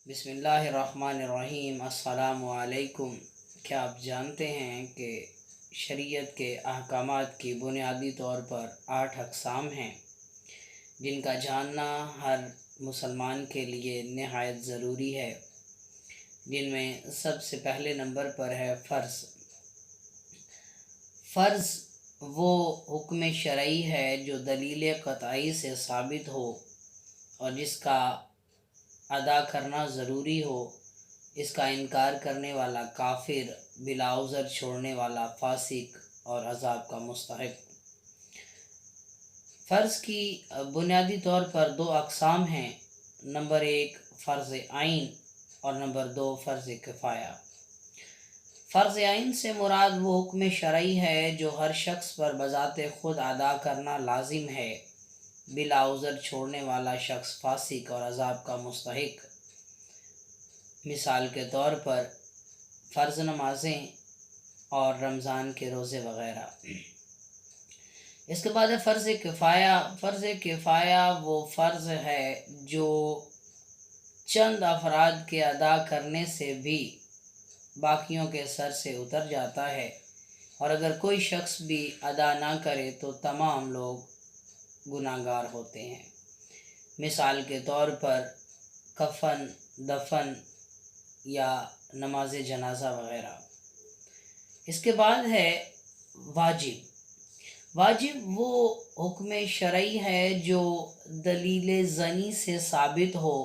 بسم اللہ الرحمن الرحیم۔ السلام علیکم۔ کیا آپ جانتے ہیں کہ شریعت کے احکامات کی بنیادی طور پر 8 اقسام ہیں جن کا جاننا ہر مسلمان کے لیے نہایت ضروری ہے، جن میں سب سے پہلے نمبر پر ہے فرض۔ فرض وہ حکم شرعی ہے جو دلیل قطعی سے ثابت ہو اور جس کا ادا کرنا ضروری ہو، اس کا انکار کرنے والا کافر، بلا عذر چھوڑنے والا فاسق اور عذاب کا مستحق۔ فرض کی بنیادی طور پر 2 اقسام ہیں، نمبر 1 فرض عین اور نمبر 2 فرض کفایہ۔ فرض عین سے مراد وہ حکم شرعی ہے جو ہر شخص پر بذات خود ادا کرنا لازم ہے، بلا عذر چھوڑنے والا شخص فاسق اور عذاب کا مستحق۔ مثال کے طور پر فرض نمازیں اور رمضان کے روزے وغیرہ۔ اس کے بعد ہے فرض کفایہ۔ فرض کفایہ وہ فرض ہے جو چند افراد کے ادا کرنے سے بھی باقیوں کے سر سے اتر جاتا ہے، اور اگر کوئی شخص بھی ادا نہ کرے تو تمام لوگ گناہگار ہوتے ہیں۔ مثال کے طور پر کفن، دفن یا نماز جنازہ وغیرہ۔ اس کے بعد ہے واجب۔ واجب وہ حکم شرعی ہے جو دلیل ظنی سے ثابت ہو،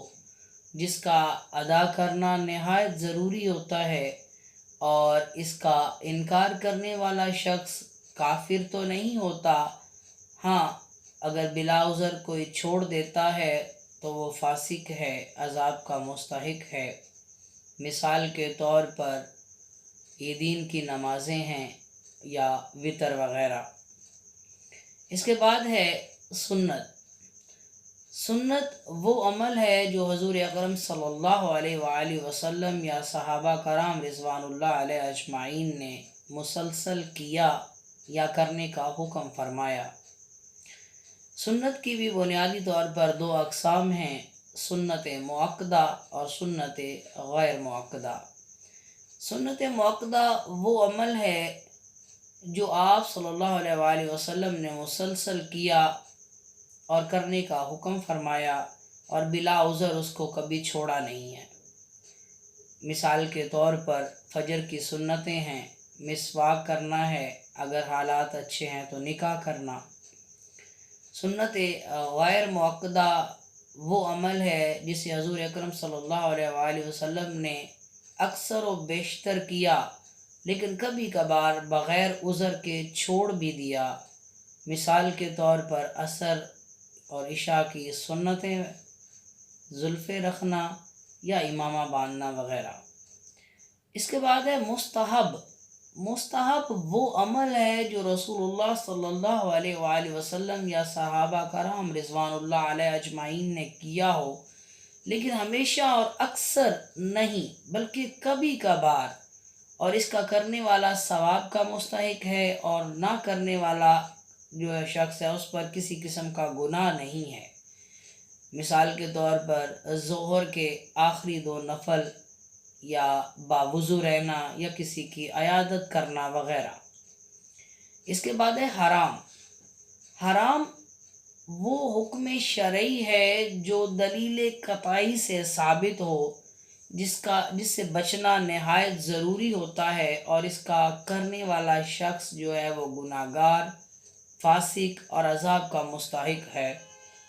جس کا ادا کرنا نہایت ضروری ہوتا ہے، اور اس کا انکار کرنے والا شخص کافر تو نہیں ہوتا، ہاں اگر بلا عذر کوئی چھوڑ دیتا ہے تو وہ فاسق ہے، عذاب کا مستحق ہے۔ مثال کے طور پر عیدین کی نمازیں ہیں یا وتر وغیرہ۔ اس کے بعد ہے سنت۔ سنت وہ عمل ہے جو حضور اکرم صلی اللہ علیہ وآلہ وسلم یا صحابہ کرام رضوان اللہ علیہ اجمعین نے مسلسل کیا یا کرنے کا حکم فرمایا۔ سنت کی بھی بنیادی طور پر 2 اقسام ہیں، سنت مؤکدہ اور سنت غیر مؤکدہ۔ سنت مؤکدہ وہ عمل ہے جو آپ صلی اللہ علیہ وآلہ وسلم نے مسلسل کیا اور کرنے کا حکم فرمایا اور بلا عذر اس کو کبھی چھوڑا نہیں ہے۔ مثال کے طور پر فجر کی سنتیں ہیں، مسواک کرنا ہے، اگر حالات اچھے ہیں تو نکاح کرنا۔ سنت غیر مؤکدہ وہ عمل ہے جسے حضور اکرم صلی اللہ علیہ وآلہ وسلم نے اکثر و بیشتر کیا، لیکن کبھی کبھار بغیر عذر کے چھوڑ بھی دیا۔ مثال کے طور پر عصر اور عشاء کی سنتیں، زلفیں رکھنا یا امامہ باندھنا وغیرہ۔ اس کے بعد ہے مستحب۔ مستحب وہ عمل ہے جو رسول اللہ صلی اللہ علیہ وآلہ وسلم یا صحابہ کرام رضوان اللہ علیہ اجمعین نے کیا ہو، لیکن ہمیشہ اور اکثر نہیں بلکہ کبھی کبھار، اور اس کا کرنے والا ثواب کا مستحق ہے اور نہ کرنے والا جو شخص ہے اس پر کسی قسم کا گناہ نہیں ہے۔ مثال کے طور پر ظہر کے آخری 2 نفل یا باوضو رہنا یا کسی کی عیادت کرنا وغیرہ۔ اس کے بعد ہے حرام۔ حرام وہ حکم شرعی ہے جو دلیل قطعی سے ثابت ہو، جس سے بچنا نہایت ضروری ہوتا ہے، اور اس کا کرنے والا شخص جو ہے وہ گناہگار، فاسق اور عذاب کا مستحق ہے،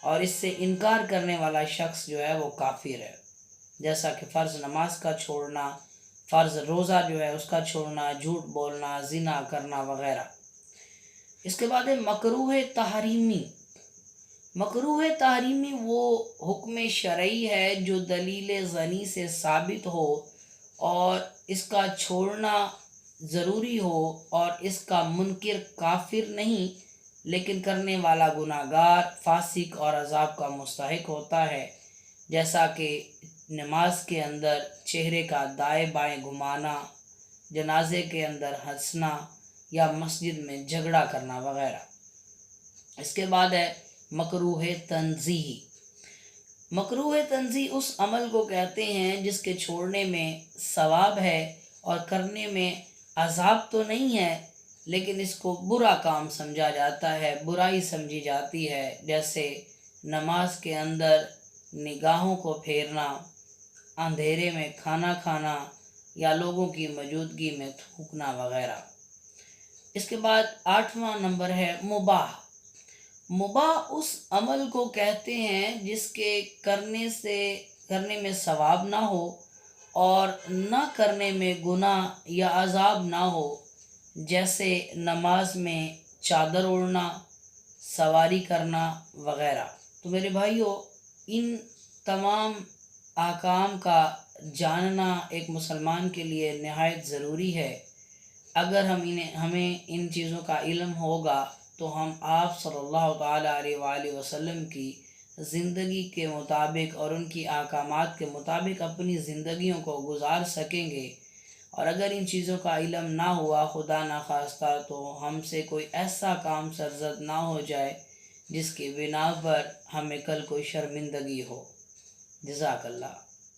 اور اس سے انکار کرنے والا شخص جو ہے وہ کافر ہے، جیسا کہ فرض نماز کا چھوڑنا، فرض روزہ جو ہے اس کا چھوڑنا، جھوٹ بولنا، زنا کرنا وغیرہ۔ اس کے بعد ہے مکروہ تحریمی۔ مکروہ تحریمی وہ حکم شرعی ہے جو دلیل ظنی سے ثابت ہو اور اس کا چھوڑنا ضروری ہو، اور اس کا منکر کافر نہیں لیکن کرنے والا گناہگار، فاسق اور عذاب کا مستحق ہوتا ہے، جیسا کہ نماز کے اندر چہرے کا دائیں بائیں گھمانا، جنازے کے اندر ہنسنا یا مسجد میں جھگڑا کرنا وغیرہ۔ اس کے بعد ہے مکروہ تنزیہی۔ مکروہ تنزیہ اس عمل کو کہتے ہیں جس کے چھوڑنے میں ثواب ہے اور کرنے میں عذاب تو نہیں ہے، لیکن اس کو برا کام سمجھا جاتا ہے، برائی سمجھی جاتی ہے، جیسے نماز کے اندر نگاہوں کو پھیرنا، اندھیرے میں کھانا کھانا یا لوگوں کی موجودگی میں تھوکنا وغیرہ۔ اس کے بعد 8واں نمبر ہے مباح۔ مباح اس عمل کو کہتے ہیں جس کے کرنے میں ثواب نہ ہو اور نہ کرنے میں گناہ یا عذاب نہ ہو، جیسے نماز میں چادر اوڑھنا، سواری کرنا وغیرہ۔ تو میرے بھائیوں، ان تمام احکام کا جاننا ایک مسلمان کے لیے نہایت ضروری ہے۔ اگر ہمیں ان چیزوں کا علم ہوگا تو ہم آپ صلی اللہ تعالیٰ علیہ وآلہ وسلم کی زندگی کے مطابق اور ان کی احکامات کے مطابق اپنی زندگیوں کو گزار سکیں گے، اور اگر ان چیزوں کا علم نہ ہوا، خدا نخواستہ، تو ہم سے کوئی ایسا کام سرزد نہ ہو جائے جس کی بنا پر ہمیں کل کوئی شرمندگی ہو۔ جزاک اللہ۔